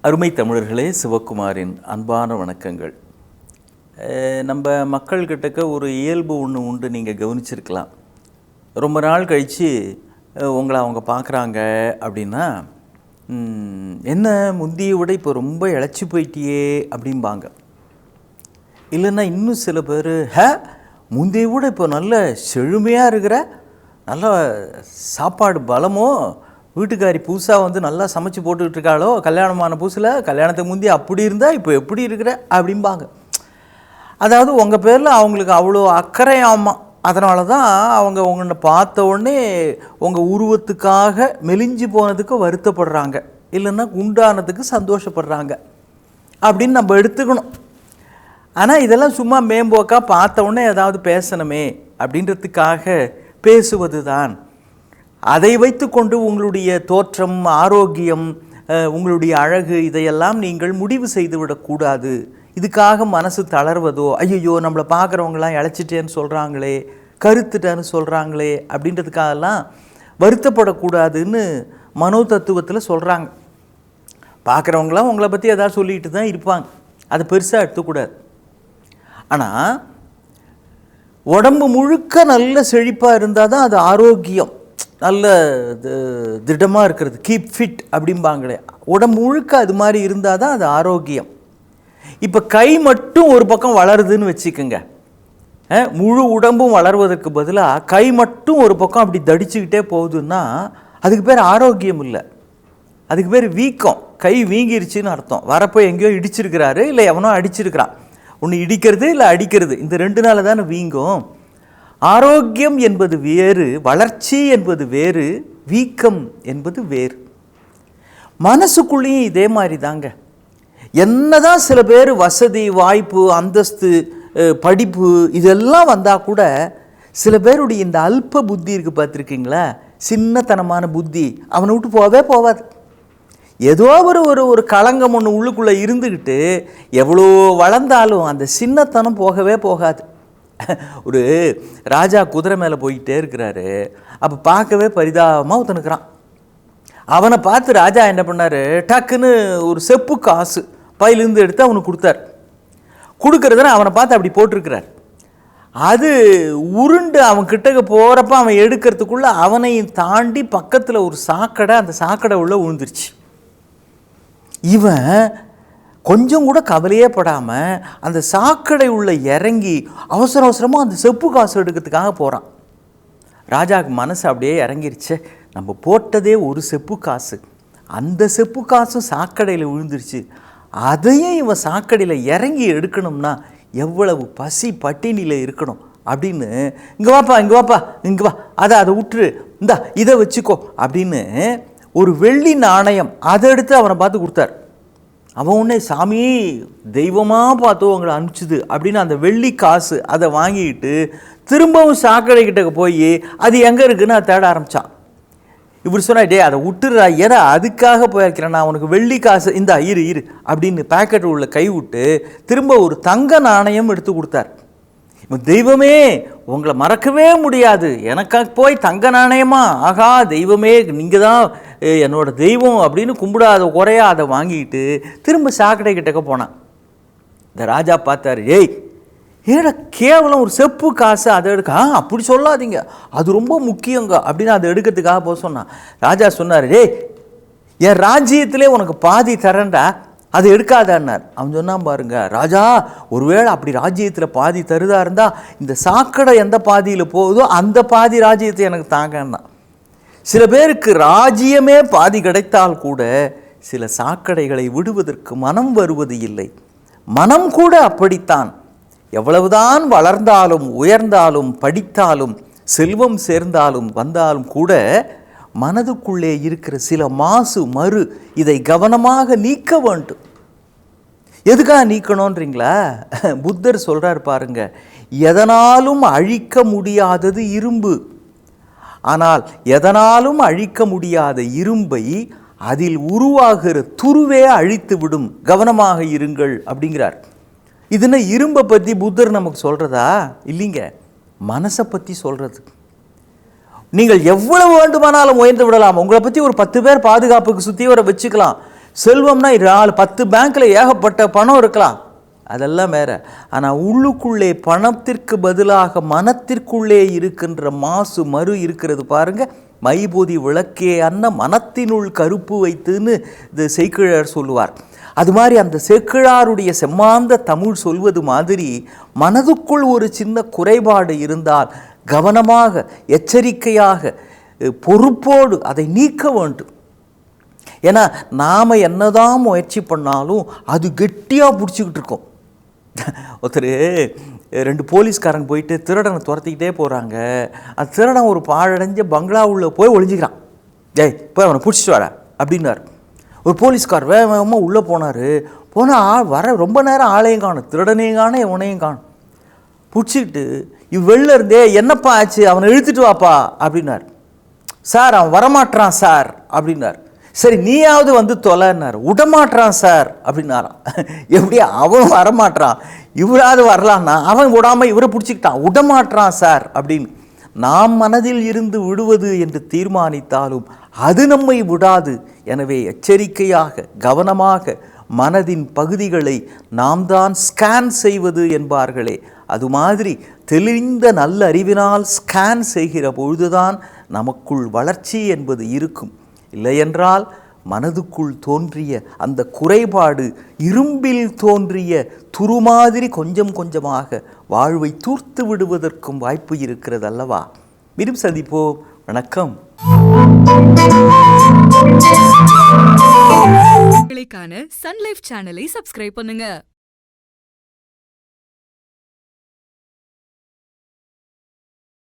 அருமை தமிழர்களே, சிவகுமாரின் அன்பான வணக்கங்கள். நம்ம மக்கள்கிட்டக்க ஒரு இயல்பு ஒன்று உண்டு, நீங்கள் கவனிச்சிருக்கலாம். ரொம்ப நாள் கழித்து உங்களை அவங்க பார்க்குறாங்க அப்படின்னா, என்ன முந்தியை விட இப்போ ரொம்ப இழைச்சி போயிட்டியே அப்படிம்பாங்க. இல்லைன்னா இன்னும் சில பேர், முந்தியை விட இப்போ நல்ல செழுமையாக இருக்கிற, நல்ல சாப்பாடு பலமோ, வீட்டுக்காரி புதுசாக வந்து நல்லா சமைச்சு போட்டுக்கிட்டு இருக்காளோ, கல்யாணமான புதுசில் கல்யாணத்துக்கு முந்தி அப்படி இருந்தால் இப்போ எப்படி இருக்கிற அப்படிம்பாங்க. அதாவது உங்கள் பேரில் அவங்களுக்கு அவ்வளோ அக்கறையாமா. அதனால தான் அவங்க உங்களை பார்த்த உடனே உங்கள் உருவத்துக்காக மெலிஞ்சு போனதுக்கு வருத்தப்படுறாங்க, இல்லைன்னா குண்டானதுக்கு சந்தோஷப்படுறாங்க அப்படின்னு நம்ம எடுத்துக்கணும். ஆனால் இதெல்லாம் சும்மா மேம்போக்காக பார்த்த உடனே ஏதாவது பேசணுமே அப்படின்றதுக்காக பேசுவது தான். அதை வைத்து கொண்டு உங்களுடைய தோற்றம், ஆரோக்கியம், உங்களுடைய அழகு இதையெல்லாம் நீங்கள் முடிவு செய்து விடக்கூடாது. இதுக்காக மனசு தளர்வதோ, ஐயோ நம்மளை பார்க்குறவங்களாம் இழைச்சிட்டேன்னு சொல்கிறாங்களே, கருத்துட்டேன்னு சொல்கிறாங்களே அப்படின்றதுக்காகலாம் வருத்தப்படக்கூடாதுன்னு மனோ தத்துவத்தில் சொல்கிறாங்க. பார்க்குறவங்களாம் உங்களை பற்றி எதாவது சொல்லிட்டு தான் இருப்பாங்க, அதை பெருசாக எடுத்துக்கூடாது. ஆனால் உடம்பு முழுக்க நல்ல செழிப்பாக இருந்தால் தான் அது ஆரோக்கியம், நல்ல திடமாக இருக்கிறது, கீப் ஃபிட் அப்படிம்பாங்களே. உடம்பு முழுக்க அது மாதிரி இருந்தால் தான் அது ஆரோக்கியம். இப்போ கை மட்டும் ஒரு பக்கம் வளருதுன்னு வச்சுக்கோங்க, முழு உடம்பும் வளர்வதற்கு பதிலாக கை மட்டும் ஒரு பக்கம் அப்படி தடிச்சுக்கிட்டே போகுதுன்னா அதுக்கு பேர் ஆரோக்கியம் இல்லை, அதுக்கு பேர் வீக்கம். கை வீங்கிருச்சுன்னு அர்த்தம். வரப்போ எங்கேயோ இடிச்சிருக்கிறாரு, இல்லை எவனோ அடிச்சிருக்கிறான். ஒன்று இடிக்கிறது இல்லை அடிக்கிறது, இந்த ரெண்டு நாள் தானே வீங்கும். ஆரோக்கியம் என்பது வேறு, வளர்ச்சி என்பது வேறு, வீக்கம் என்பது வேறு. மனசுக்குள்ளேயும் இதே மாதிரி தாங்க. என்னதான் சில பேர் வசதி, வாய்ப்பு, அந்தஸ்து, படிப்பு இதெல்லாம் வந்தால் கூட சில பேருடைய இந்த அல்ப புத்தி இருக்குது பார்த்துருக்கீங்களா, சின்னத்தனமான புத்தி, அவனை விட்டு போகவே போகாது. ஏதோ ஒரு களங்கம் ஒன்று உள்ளுக்குள்ளே இருந்துக்கிட்டு எவ்வளோ வளர்ந்தாலும் அந்த சின்னத்தனம் போகவே போகாது. ஒரு ராஜா குதிரை மேலே போய்கிட்டே இருக்கிறாரு. அப்போ பார்க்கவே பரிதாபமாக ஒருத்தனுக்குறான். அவனை பார்த்து ராஜா என்ன பண்ணார், டக்குன்னு ஒரு செப்பு காசு பையிலேருந்து எடுத்து அவனுக்கு கொடுத்தார். கொடுக்கறதுனா அவனை பார்த்து அப்படி போட்டிருக்கிறார். அது உருண்டு அவன் கிட்டக்க போகிறப்ப அவன் எடுக்கிறதுக்குள்ளே அவனையும் தாண்டி பக்கத்தில் ஒரு சாக்கடை, அந்த சாக்கடை உள்ள விழுந்துருச்சு. இவன் கொஞ்சம் கூட கவலையே படாமல் அந்த சாக்கடை உள்ள இறங்கி அவசரமாக அந்த செப்பு காசு எடுக்கிறதுக்காக போகிறான். ராஜாவுக்கு மனசு அப்படியே இறங்கிருச்சு, நம்ம போட்டதே ஒரு செப்பு காசு, அந்த செப்பு காசும் சாக்கடையில் விழுந்துருச்சு, அதையும் இவன் சாக்கடையில் இறங்கி எடுக்கணும்னா எவ்வளவு பசி பட்டினியில் இருக்கணும் அப்படின்னு, இங்கே வாப்பா இங்கே வா, அதை விட்டுரு, இந்தா இதை வச்சுக்கோ அப்படின்னு ஒரு வெள்ளி நாணயம் அதை எடுத்து அவனை பார்த்து கொடுத்தார். அவன் உடனே, சாமி தெய்வமாக பார்த்து உங்களை அனுப்பிச்சுது அப்படின்னு அந்த வெள்ளி காசு அதை வாங்கிட்டு திரும்பவும் சாக்கடை கிட்ட போய் அது எங்கே இருக்குன்னு அதை தேட ஆரம்பித்தான். இப்படி சொன்னா, டே அதை விட்டுறா, ஏன்னா அதுக்காக போயிருக்கிறேன் நான், உனக்கு வெள்ளி காசு இந்தா இரு அப்படின்னு பேக்கெட் உள்ள கை விட்டு திரும்ப ஒரு தங்க நாணயம் எடுத்து கொடுத்தார். தெய்வமே உங்களை மறக்கவே முடியாது, எனக்காக போய் தங்க நாணயமா, ஆகா தெய்வமே நீங்கள் தான் என்னோட தெய்வம் அப்படின்னு கும்பிடாத குறையா அதை வாங்கிட்டு திரும்ப சாக்கடை கிட்டக்க போனான். இந்த ராஜா பார்த்தாரு, ஏடா கேவலம் ஒரு செப்பு காசு அதை எடுக்க, அப்படி சொல்லாதீங்க, அது ரொம்ப முக்கியங்க அப்படின்னு அதை எடுக்கிறதுக்காக போக சொன்னான். ராஜா சொன்னார், என் ராஜ்யத்திலே உனக்கு பாதி தரேன்டா, அதை எடுக்காதான்னார். அவன் சொன்னான், பாருங்க ராஜா, ஒருவேளை அப்படி ராஜ்யத்தில் பாதி தருதா இருந்தால் இந்த சாக்கடை எந்த பாதியில் போகுதோ அந்த பாதி ராஜ்யத்தை எனக்கு தாங்கன்னா. சில பேருக்கு ராஜ்யமே பாதி கிடைத்தால் கூட சில சாக்கடைகளை விடுவதற்கு மனம் வருவது இல்லை. மனம் கூட அப்படித்தான். எவ்வளவுதான் வளர்ந்தாலும் உயர்ந்தாலும் படித்தாலும் செல்வம் சேர்ந்தாலும் வந்தாலும் கூட மனதுக்குள்ளே இருக்கிற சில மாசு மறு இதை கவனமாக நீக்க வேண்டும். எதுக்காக நீக்கணுன்றீங்களா? புத்தர் சொல்கிறார் பாருங்க, எதனாலும் அழிக்க முடியாதது இரும்பு, ஆனால் எதனாலும் அழிக்க முடியாத இரும்பை அதில் உருவாகிற துருவே அழித்து விடும், கவனமாக இருங்கள் அப்படிங்கிறார். இதுன்னு இரும்பை பற்றி புத்தர் நமக்கு சொல்கிறதா? இல்லைங்க, மனசை பற்றி சொல்கிறது. நீங்கள் எவ்வளவு வேண்டுமானாலும் உயர்ந்து விடலாம், உங்களை பற்றி ஒரு 10 பேர் பாதுகாப்புக்கு சுற்றி வர வச்சுக்கலாம், செல்வம்னா 10 பேங்க்கில் ஏகப்பட்ட பணம் இருக்கலாம், அதெல்லாம் வேற. ஆனால் உள்ளுக்குள்ளே பணத்திற்கு பதிலாக மனத்திற்குள்ளே இருக்கின்ற மாசு மறு இருக்கிறது பாருங்க. மைபோதி விளக்கே அன்ன மனத்தினுள் கருப்பு வைத்துன்னு இந்த சேக்கிழார் சொல்லுவார். அது மாதிரி அந்த சேக்கிழாருடைய செம்மாந்த தமிழ் சொல்வது மாதிரி மனதுக்குள் ஒரு சின்ன குறைபாடு இருந்தால் கவனமாக, எச்சரிக்கையாக, பொறுப்போடு அதை நீக்க வேண்டும். ஏன்னா நாம் என்னதான் முயற்சி பண்ணாலும் அது கெட்டியாக பிடிச்சிக்கிட்டு இருக்கோம். ஒருத்தர் 2 போலீஸ்காரங்க போயிட்டு திருடனை துரத்திக்கிட்டே போகிறாங்க. அந்த திருடன் ஒரு பாழடைஞ்ச பங்களாவுள்ள போய் ஒளிஞ்சிக்கிறான். போய் அவனை பிடிச்சிட்டு வர அப்படின்னார். ஒரு போலீஸ்கார் வேகமாக உள்ளே போனார். போனால் வர ரொம்ப நேரம் ஆளையும் காணும், திருடனையும் காணும், இவனையும் காணும். பிடிச்சிக்கிட்டு வெளில இருந்தே என்னப்பா ஆச்சு, அவனை இழுத்துட்டு வாப்பா அப்படின்னார். சார் அவன் வரமாட்டான் சார் அப்படின்னார். சரி நீயாவது வந்து தொலைன்னார். விடமாட்டான் சார் அப்படின்னாரான். எப்படி அவன் வரமாட்டான், இவராது வரலான்னா அவன் விடாமல் இவரை பிடிச்சிக்கிட்டான், விடமாட்டான் சார் அப்படின்னு. நாம் மனதில் இருந்து விடுவது என்று தீர்மானித்தாலும் அது நம்மை விடாது. எனவே எச்சரிக்கையாக, கவனமாக மனதின் பகுதிகளை நாம் தான் ஸ்கேன் செய்வது என்பார்களே, அது மாதிரி தெளிந்த நல்ல அறிவினால் ஸ்கேன் செய்கிற பொழுதுதான் நமக்குள் வளர்ச்சி என்பது இருக்கும். இல்லையென்றால் மனதுக்குள் தோன்றிய அந்த குறைபாடு இரும்பில் தோன்றிய துருமாதிரி கொஞ்சம் கொஞ்சமாக வாழ்வை தூர்த்து விடுவதற்கும் வாய்ப்பு இருக்கிறது அல்லவா? மீண்டும் சந்திப்போம். வணக்கம். சன் லைஃப் சேனலை சப்ஸ்கிரைப் பண்ணுங்க.